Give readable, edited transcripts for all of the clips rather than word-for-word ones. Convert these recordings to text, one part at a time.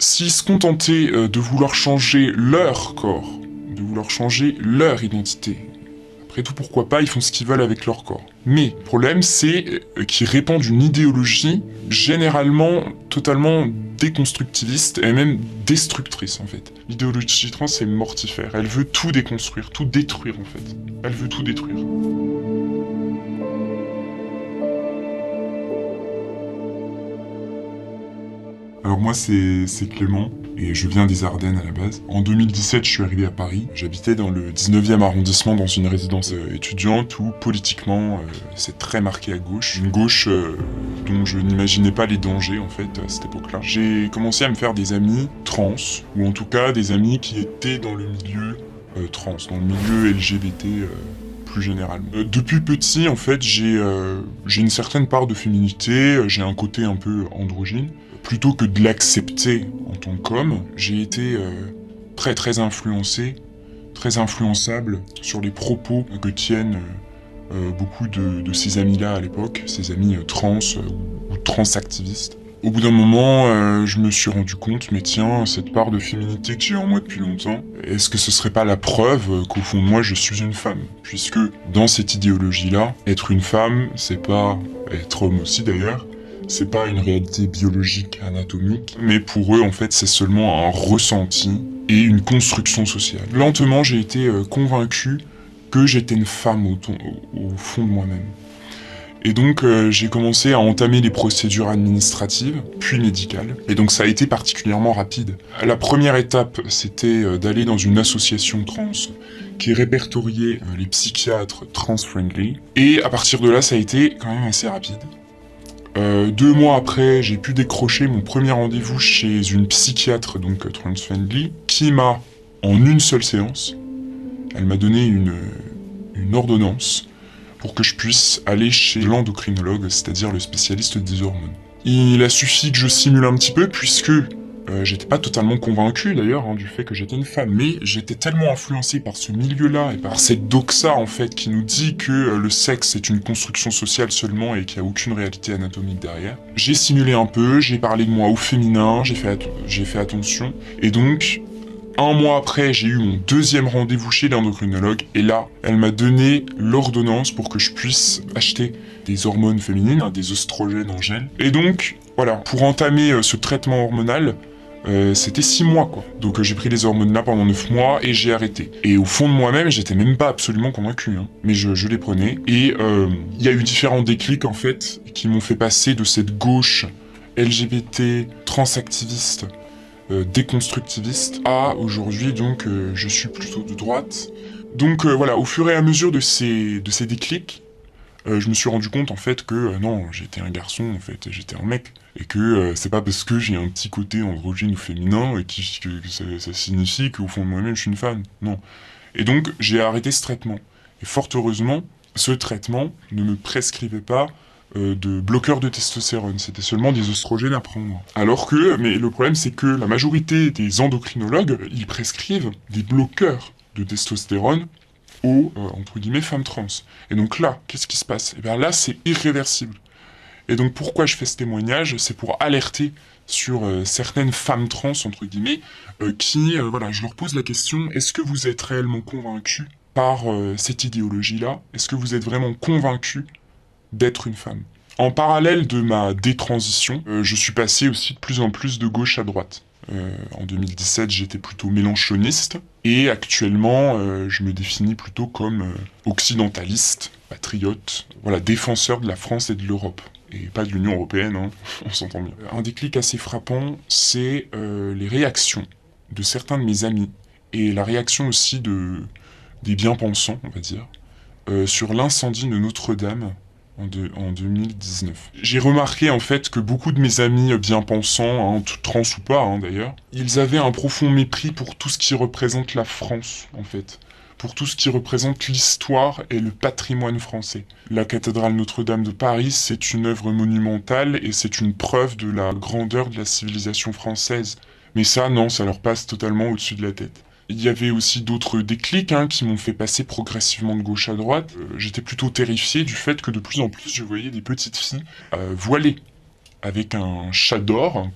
s'ils se contentaient de vouloir changer leur corps, de vouloir changer leur identité, après tout, pourquoi pas, ils font ce qu'ils veulent avec leur corps. Mais le problème, c'est qu'ils répandent une idéologie généralement totalement déconstructiviste et même destructrice, en fait. L'idéologie trans est mortifère. Elle veut tout déconstruire, tout détruire, en fait. Elle veut tout détruire. Alors moi, c'est Clément. Et je viens des Ardennes à la base. En 2017, je suis arrivé à Paris. J'habitais dans le 19e arrondissement dans une résidence étudiante où politiquement c'est très marqué à gauche. Une gauche dont je n'imaginais pas les dangers en fait à cette époque-là. J'ai commencé à me faire des amis trans, ou en tout cas des amis qui étaient dans le milieu trans, dans le milieu LGBT plus généralement. Depuis petit en fait j'ai une certaine part de féminité, j'ai un côté un peu androgyne. Plutôt que de l'accepter en tant qu'homme, j'ai été très influencé, très influençable sur les propos que tiennent beaucoup de ces amis-là à l'époque, ces amis trans ou transactivistes. Au bout d'un moment, je me suis rendu compte, mais tiens, cette part de féminité que j'ai en moi depuis longtemps, est-ce que ce serait pas la preuve qu'au fond de moi, je suis une femme? Puisque dans cette idéologie-là, être une femme, c'est pas être homme aussi d'ailleurs, c'est pas une réalité biologique, anatomique, mais pour eux, en fait, c'est seulement un ressenti et une construction sociale. Lentement, j'ai été convaincu que j'étais une femme au fond de moi-même. Et donc, j'ai commencé à entamer les procédures administratives, puis médicales. Et donc, ça a été particulièrement rapide. La première étape, c'était d'aller dans une association trans qui répertoriait les psychiatres trans-friendly. Et à partir de là, ça a été quand même assez rapide. 2 mois après, j'ai pu décrocher mon premier rendez-vous chez une psychiatre, donc trans-friendly, qui m'a, en une seule séance, elle m'a donné une ordonnance pour que je puisse aller chez l'endocrinologue, c'est-à-dire le spécialiste des hormones. Il a suffi que je simule un petit peu, puisque j'étais pas totalement convaincu d'ailleurs du fait que j'étais une femme, mais j'étais tellement influencé par ce milieu-là et par cette doxa en fait qui nous dit que le sexe est une construction sociale seulement et qu'il n'y a aucune réalité anatomique derrière. J'ai simulé un peu, j'ai parlé de moi au féminin, j'ai fait attention, et donc 1 mois après, j'ai eu mon deuxième rendez-vous chez l'endocrinologue, et là, elle m'a donné l'ordonnance pour que je puisse acheter des hormones féminines, des oestrogènes en gel. Et donc, voilà, pour entamer ce traitement hormonal, c'était 6 mois, quoi. Donc j'ai pris les hormones là pendant 9 mois et j'ai arrêté. Et au fond de moi-même, j'étais même pas absolument convaincu, hein. Mais je les prenais. Et il y a eu différents déclics, en fait, qui m'ont fait passer de cette gauche LGBT, transactiviste, déconstructiviste, à aujourd'hui, donc, je suis plutôt de droite. Donc voilà, au fur et à mesure de ces déclics, je me suis rendu compte en fait que non, j'étais un garçon en fait, j'étais un mec. Et que c'est pas parce que j'ai un petit côté androgyne ou féminin que ça signifie qu'au fond de moi-même je suis une femme. Non. Et donc j'ai arrêté ce traitement. Et fort heureusement, ce traitement ne me prescrivait pas de bloqueurs de testostérone, c'était seulement des oestrogènes à prendre. Alors que, mais le problème c'est que la majorité des endocrinologues, ils prescrivent des bloqueurs de testostérone aux, entre guillemets, femmes trans. Et donc là, qu'est-ce qui se passe? Et bien là, c'est irréversible. Et donc pourquoi je fais ce témoignage? C'est pour alerter sur certaines femmes trans, entre guillemets, qui, voilà, je leur pose la question, est-ce que vous êtes réellement convaincus par cette idéologie-là? Est-ce que vous êtes vraiment convaincus d'être une femme? En parallèle de ma détransition, je suis passé aussi de plus en plus de gauche à droite. En 2017, j'étais plutôt mélanchoniste, et actuellement, je me définis plutôt comme occidentaliste, patriote, voilà, défenseur de la France et de l'Europe. Et pas de l'Union Européenne, hein, on s'entend bien. Un déclic assez frappant, c'est les réactions de certains de mes amis, et la réaction aussi des bien-pensants, on va dire, sur l'incendie de Notre-Dame en 2019. J'ai remarqué en fait que beaucoup de mes amis bien-pensants, hein, trans ou pas hein, d'ailleurs, ils avaient un profond mépris pour tout ce qui représente la France, en fait. Pour tout ce qui représente l'histoire et le patrimoine français. La cathédrale Notre-Dame de Paris, c'est une œuvre monumentale et c'est une preuve de la grandeur de la civilisation française. Mais ça, non, ça leur passe totalement au-dessus de la tête. Il y avait aussi d'autres déclics hein, qui m'ont fait passer progressivement de gauche à droite. J'étais plutôt terrifié du fait que de plus en plus je voyais des petites filles voilées, avec un chador,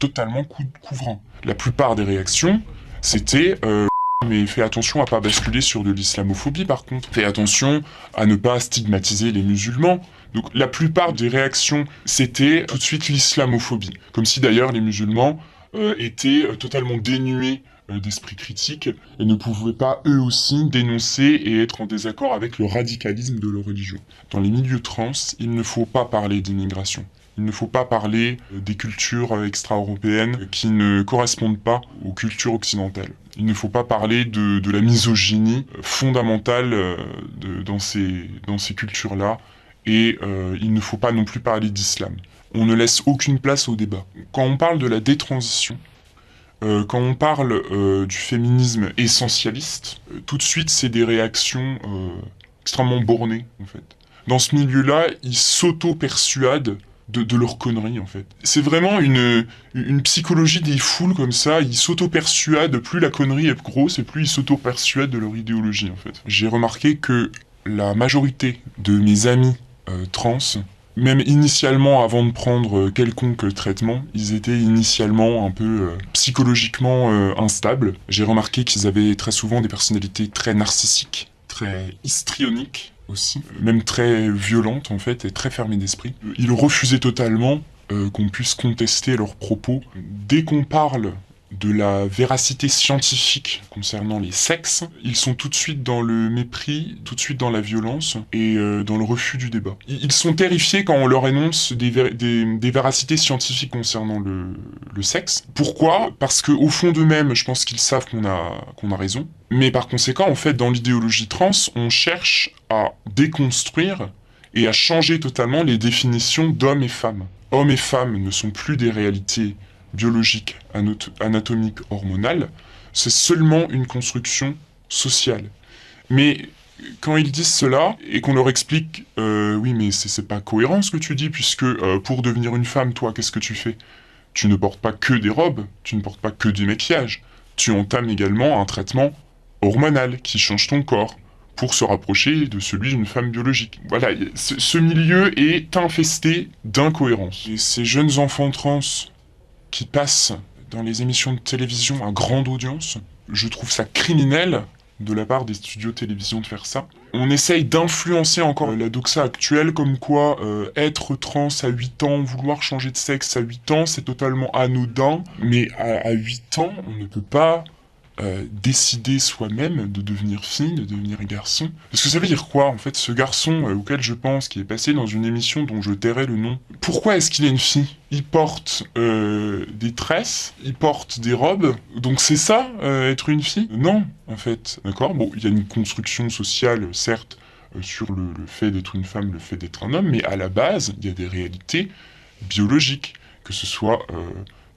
totalement couvrant. La plupart des réactions, c'était mais fais attention à pas basculer sur de l'islamophobie par contre. Fais attention à ne pas stigmatiser les musulmans. Donc la plupart des réactions, c'était tout de suite l'islamophobie. Comme si d'ailleurs les musulmans étaient totalement dénués d'esprit critique et ne pouvaient pas eux aussi dénoncer et être en désaccord avec le radicalisme de leur religion. Dans les milieux trans, il ne faut pas parler d'immigration. Il ne faut pas parler des cultures extra-européennes qui ne correspondent pas aux cultures occidentales. Il ne faut pas parler de la misogynie fondamentale dans ces cultures-là. Et il ne faut pas non plus parler d'islam. On ne laisse aucune place au débat. Quand on parle de la détransition, quand on parle du féminisme essentialiste, tout de suite c'est des réactions extrêmement bornées en fait. Dans ce milieu-là, ils s'auto-persuadent de leur connerie en fait. C'est vraiment une psychologie des foules comme ça, ils s'auto-persuadent, plus la connerie est grosse et plus ils s'auto-persuadent de leur idéologie en fait. J'ai remarqué que la majorité de mes amis trans, même initialement avant de prendre quelconque traitement, ils étaient initialement un peu psychologiquement instables. J'ai remarqué qu'ils avaient très souvent des personnalités très narcissiques, très histrioniques aussi, même très violentes en fait, et très fermées d'esprit. Ils refusaient totalement qu'on puisse contester leurs propos. Dès qu'on parle de la véracité scientifique concernant les sexes, ils sont tout de suite dans le mépris, tout de suite dans la violence et dans le refus du débat. Ils sont terrifiés quand on leur énonce des véracités scientifiques concernant le sexe. Pourquoi ? Parce qu'au fond d'eux-mêmes, je pense qu'ils savent qu'on a raison. Mais par conséquent, en fait, dans l'idéologie trans, on cherche à déconstruire et à changer totalement les définitions d'hommes et femmes. Hommes et femmes ne sont plus des réalités biologique, anatomique, hormonale, c'est seulement une construction sociale. Mais quand ils disent cela, et qu'on leur explique « Oui, mais c'est pas cohérent ce que tu dis, puisque pour devenir une femme, toi, qu'est-ce que tu fais ? Tu ne portes pas que des robes, tu ne portes pas que du maquillage. Tu entames également un traitement hormonal qui change ton corps pour se rapprocher de celui d'une femme biologique. » Voilà, ce milieu est infesté d'incohérences. Et ces jeunes enfants trans qui passent dans les émissions de télévision à grande audience, je trouve ça criminel de la part des studios de télévision de faire ça. On essaye d'influencer encore la doxa actuelle, comme quoi être trans à 8 ans, vouloir changer de sexe à 8 ans, c'est totalement anodin. Mais à 8 ans, on ne peut pas décider soi-même de devenir fille, de devenir garçon. Parce que ça veut dire quoi, en fait, ce garçon auquel je pense, qui est passé dans une émission dont je tairai le nom, pourquoi est-ce qu'il est une fille ? Il porte des tresses, il porte des robes, donc c'est ça, être une fille ? Non, en fait, d'accord ? Bon, il y a une construction sociale, certes, sur le fait d'être une femme, le fait d'être un homme, mais à la base, il y a des réalités biologiques, que ce soit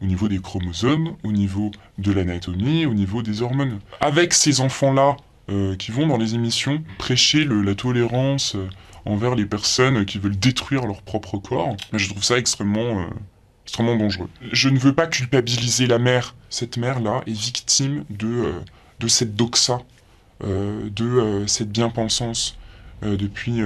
au niveau des chromosomes, au niveau de l'anatomie, au niveau des hormones. Avec ces enfants-là qui vont dans les émissions prêcher la tolérance envers les personnes qui veulent détruire leur propre corps, je trouve ça extrêmement dangereux. Je ne veux pas culpabiliser la mère. Cette mère-là est victime de cette doxa, de cette bien-pensance depuis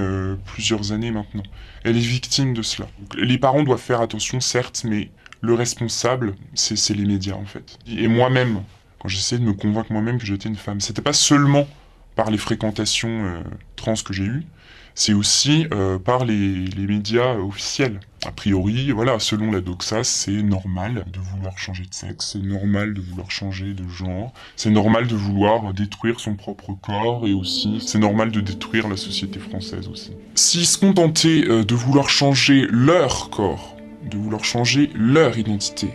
plusieurs années maintenant. Elle est victime de cela. Donc, les parents doivent faire attention, certes, mais le responsable, c'est les médias, en fait. Et moi-même, quand j'essayais de me convaincre moi-même que j'étais une femme, c'était pas seulement par les fréquentations trans que j'ai eues, c'est aussi par les médias officiels. A priori, voilà, selon la doxa, c'est normal de vouloir changer de sexe, c'est normal de vouloir changer de genre, c'est normal de vouloir détruire son propre corps, et aussi, c'est normal de détruire la société française aussi. S'ils se contentaient de vouloir changer leur corps, de vouloir changer leur identité,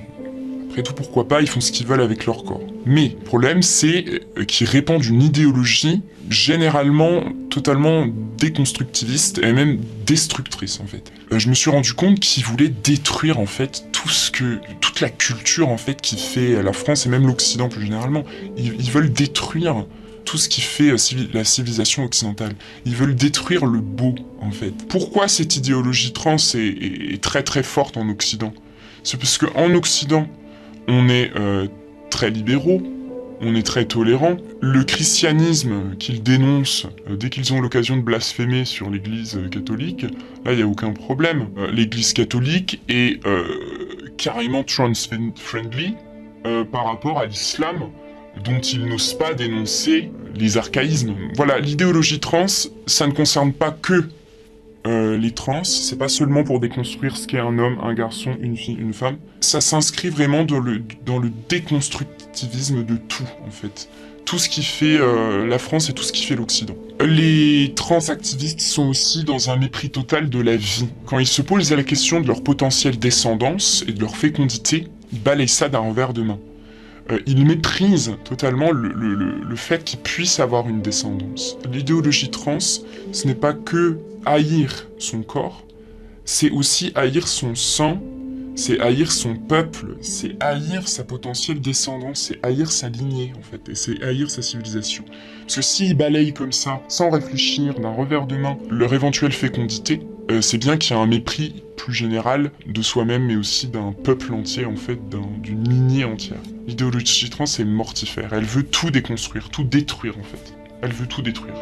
après tout, pourquoi pas, ils font ce qu'ils veulent avec leur corps. Mais le problème, c'est qu'ils répandent une idéologie généralement totalement déconstructiviste et même destructrice, en fait. Je me suis rendu compte qu'ils voulaient détruire, en fait, toute la culture, en fait, qui fait la France et même l'Occident plus généralement. Ils veulent détruire tout ce qui fait la civilisation occidentale. Ils veulent détruire le beau, en fait. Pourquoi cette idéologie trans est très très forte en Occident ? C'est parce qu'en Occident, on est très libéraux, on est très tolérant. Le christianisme qu'ils dénoncent dès qu'ils ont l'occasion de blasphémer sur l'Église catholique, là, il n'y a aucun problème. L'Église catholique est carrément trans-friendly par rapport à l'islam, dont ils n'osent pas dénoncer les archaïsmes. Voilà, l'idéologie trans, ça ne concerne pas que les trans, c'est pas seulement pour déconstruire ce qu'est un homme, un garçon, une fille, une femme. Ça s'inscrit vraiment dans le déconstructivisme de tout, en fait. Tout ce qui fait la France et tout ce qui fait l'Occident. Les trans-activistes sont aussi dans un mépris total de la vie. Quand ils se posent la question de leur potentielle descendance et de leur fécondité, ils balayent ça d'un revers de main. Ils méprisent totalement le fait qu'ils puissent avoir une descendance. L'idéologie trans, ce n'est pas que haïr son corps, c'est aussi haïr son sang, c'est haïr son peuple, c'est haïr sa potentielle descendance, c'est haïr sa lignée en fait, et c'est haïr sa civilisation. Parce que s'ils balayent comme ça, sans réfléchir, d'un revers de main, leur éventuelle fécondité, c'est bien qu'il y a un mépris plus général de soi-même, mais aussi d'un peuple entier, en fait, d'une lignée entière. L'idéologie trans est mortifère, elle veut tout déconstruire, tout détruire en fait. Elle veut tout détruire.